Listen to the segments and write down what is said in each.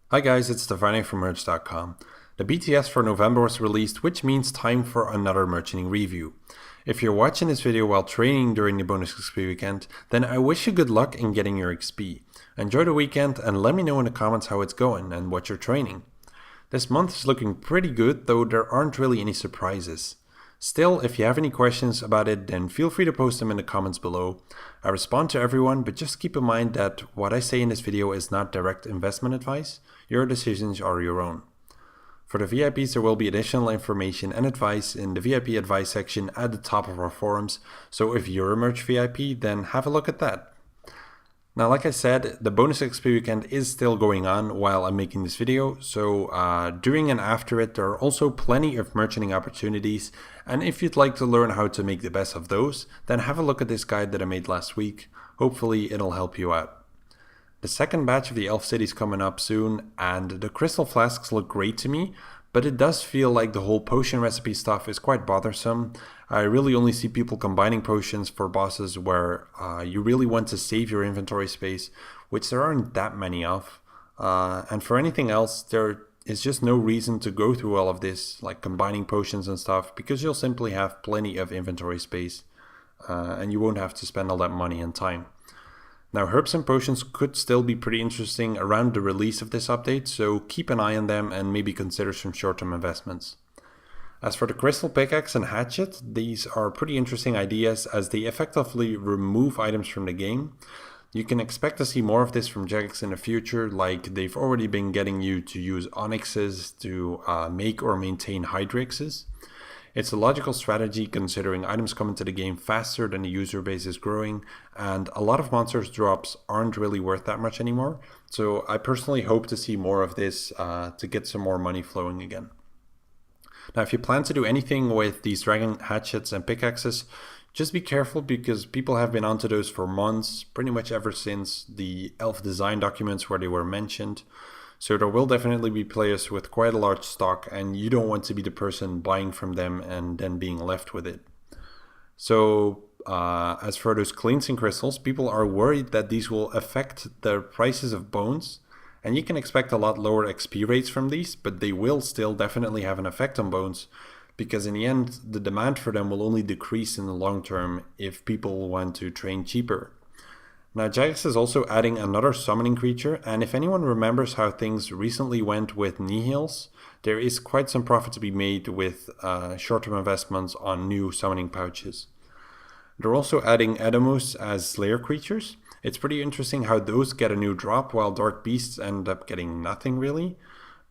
Hi guys, it's Stefania from merch.com. The BTS for November was released, which means time for another merchanting review. If you're watching this video while training during the bonus XP weekend, then I wish you good luck in getting your XP. Enjoy the weekend and let me know in the comments how it's going and what you're training. This month is looking pretty good, though there aren't really any surprises. Still, if you have any questions about it, then feel free to post them in the comments below. I respond to everyone, but just keep in mind that what I say in this video is not direct investment advice. Your decisions are your own. For the VIPs, there will be additional information and advice in the VIP advice section at the top of our forums, so if you're a merch VIP, then have a look at that. Now, like I said, the bonus XP weekend is still going on while I'm making this video, so during and after it, there are also plenty of merchanting opportunities, and if you'd like to learn how to make the best of those, then have a look at this guide that I made last week. Hopefully it'll help you out. The second batch of the Elf City is coming up soon, and the crystal flasks look great to me, but it does feel like the whole potion recipe stuff is quite bothersome. I really only see people combining potions for bosses where you really want to save your inventory space, which there aren't that many of. And for anything else, there is just no reason to go through all of this, like combining potions and stuff, because you'll simply have plenty of inventory space, and you won't have to spend all that money and time. Now, herbs and potions could still be pretty interesting around the release of this update, so keep an eye on them and maybe consider some short-term investments. As for the crystal pickaxe and hatchet, these are pretty interesting ideas as they effectively remove items from the game. You can expect to see more of this from Jagex in the future, like they've already been getting you to use onyxes to make or maintain hydrixes. It's a logical strategy considering items come into the game faster than the user base is growing, and a lot of monsters drops aren't really worth that much anymore, so I personally hope to see more of this to get some more money flowing again. Now, if you plan to do anything with these dragon hatchets and pickaxes, just be careful because people have been onto those for months, pretty much ever since the elf design documents where they were mentioned. So there will definitely be players with quite a large stock, and you don't want to be the person buying from them and then being left with it. So as for those cleansing crystals, people are worried that these will affect the prices of bones, and you can expect a lot lower XP rates from these, but they will still definitely have an effect on bones, because in the end, the demand for them will only decrease in the long term if people want to train cheaper. Now, Jagex is also adding another summoning creature, and if anyone remembers how things recently went with Nihils, there is quite some profit to be made with short-term investments on new summoning pouches. They're also adding Edamus as Slayer creatures. It's pretty interesting how those get a new drop while Dark Beasts end up getting nothing really.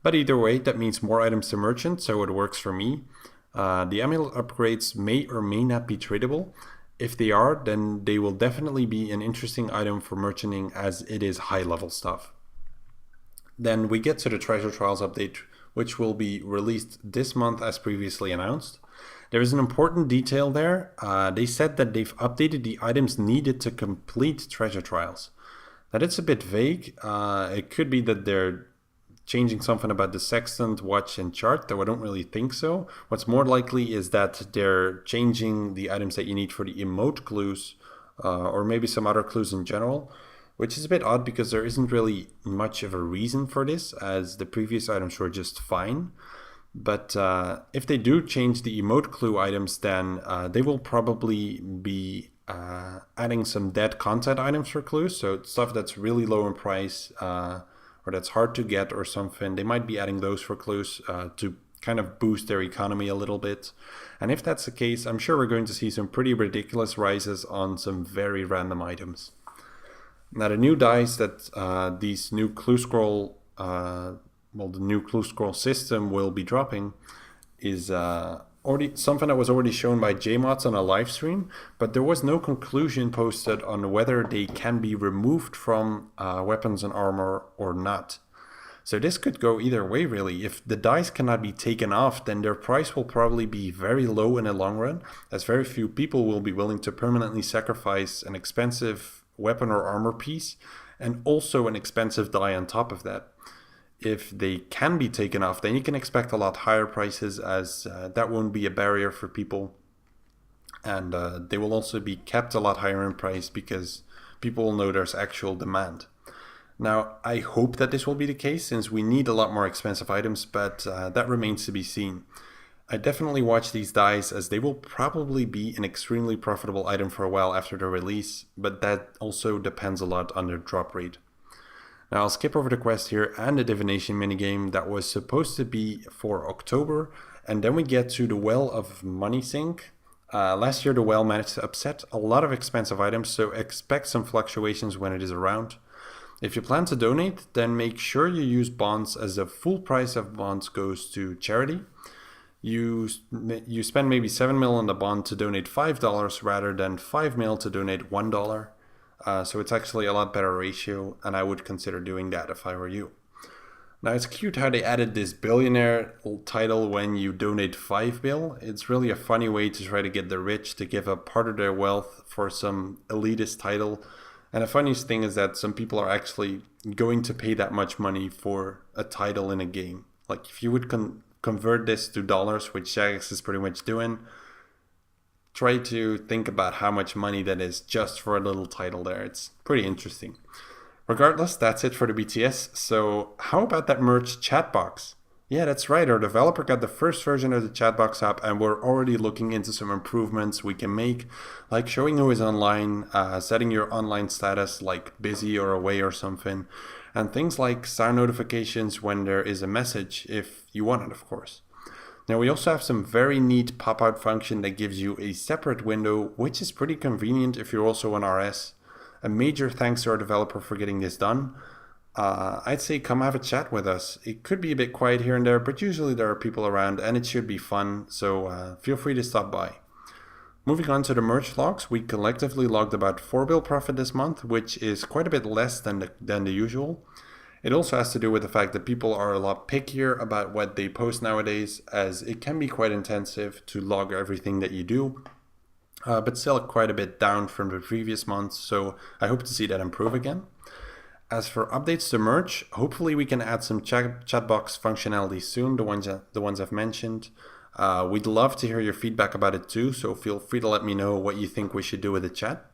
But either way, that means more items to merchant, so it works for me. The amulet upgrades may or may not be tradable. If they are, then they will definitely be an interesting item for merchanting as it is high level stuff. Then we get to the Treasure Trials update, which will be released this month as previously announced. There is an important detail there. They said that they've updated the items needed to complete Treasure Trials. Now that's a bit vague. It could be that they're changing something about the sextant, watch, and chart, though I don't really think so. What's more likely is that they're changing the items that you need for the emote clues, or maybe some other clues in general, which is a bit odd because there isn't really much of a reason for this, as the previous items were just fine. But if they do change the emote clue items, then they will probably be adding some dead content items for clues, so stuff that's really low in price, or that's hard to get or something. They might be adding those for clues to kind of boost their economy a little bit. And if that's the case, I'm sure we're going to see some pretty ridiculous rises on some very random items. Now, the new dice that these new clue scroll, the new clue scroll system will be dropping is already something that was already shown by JMods on a live stream, but there was no conclusion posted on whether they can be removed from weapons and armor or not. So this could go either way really. If the dice cannot be taken off, then their price will probably be very low in the long run, as very few people will be willing to permanently sacrifice an expensive weapon or armor piece and also an expensive die on top of that. If they can be taken off, then you can expect a lot higher prices, as that won't be a barrier for people. And they will also be kept a lot higher in price because people will know there's actual demand. Now, I hope that this will be the case since we need a lot more expensive items, but that remains to be seen. I definitely watch these dies as they will probably be an extremely profitable item for a while after their release, but that also depends a lot on their drop rate. Now I'll skip over the quest here and the divination minigame that was supposed to be for October, and then we get to the Well of Money Sink. Last year the well managed to upset a lot of expensive items, so expect some fluctuations when it is around. If you plan to donate, then make sure you use bonds as the full price of bonds goes to charity. You spend maybe 7 mil on the bond to donate $5 rather than 5 mil to donate $1. So it's actually a lot better ratio, and I would consider doing that if I were you. Now it's cute how they added this billionaire title when you donate 5 bill. It's really a funny way to try to get the rich to give up part of their wealth for some elitist title. And the funniest thing is that some people are actually going to pay that much money for a title in a game. Like if you would convert this to dollars, which Jagex is pretty much doing, try to think about how much money that is just for a little title there. It's pretty interesting. Regardless, that's it for the BTS. So how about that merged chat box? Yeah, that's right. Our developer got the first version of the chatbox app, and we're already looking into some improvements we can make, like showing who is online, setting your online status like busy or away or something, and things like sound notifications when there is a message, if you want it, of course. Now we also have some very neat pop-out function that gives you a separate window, which is pretty convenient if you're also on RS. A major thanks to our developer for getting this done. I'd say come have a chat with us. It could be a bit quiet here and there, but usually there are people around and it should be fun, so feel free to stop by. Moving on to the merch logs, we collectively logged about 4 bill profit this month, which is quite a bit less than the usual. It also has to do with the fact that people are a lot pickier about what they post nowadays, as it can be quite intensive to log everything that you do, but still quite a bit down from the previous months, so I hope to see that improve again. As for updates to merch, hopefully we can add some chat box functionality soon, the ones I've mentioned. We'd love to hear your feedback about it too, so feel free to let me know what you think we should do with the chat.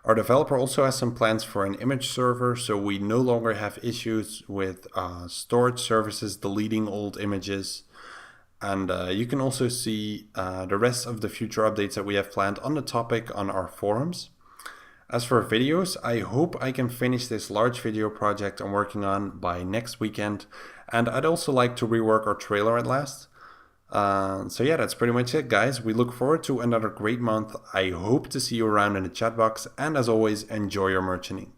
Our developer also has some plans for an image server, so we no longer have issues with storage services deleting old images. And you can also see the rest of the future updates that we have planned on the topic on our forums. As for videos, I hope I can finish this large video project I'm working on by next weekend, and I'd also like to rework our trailer at last. So yeah, that's pretty much it, guys. We look forward to another great month. I hope to see you around in the chat box, and as always, enjoy your merchanting.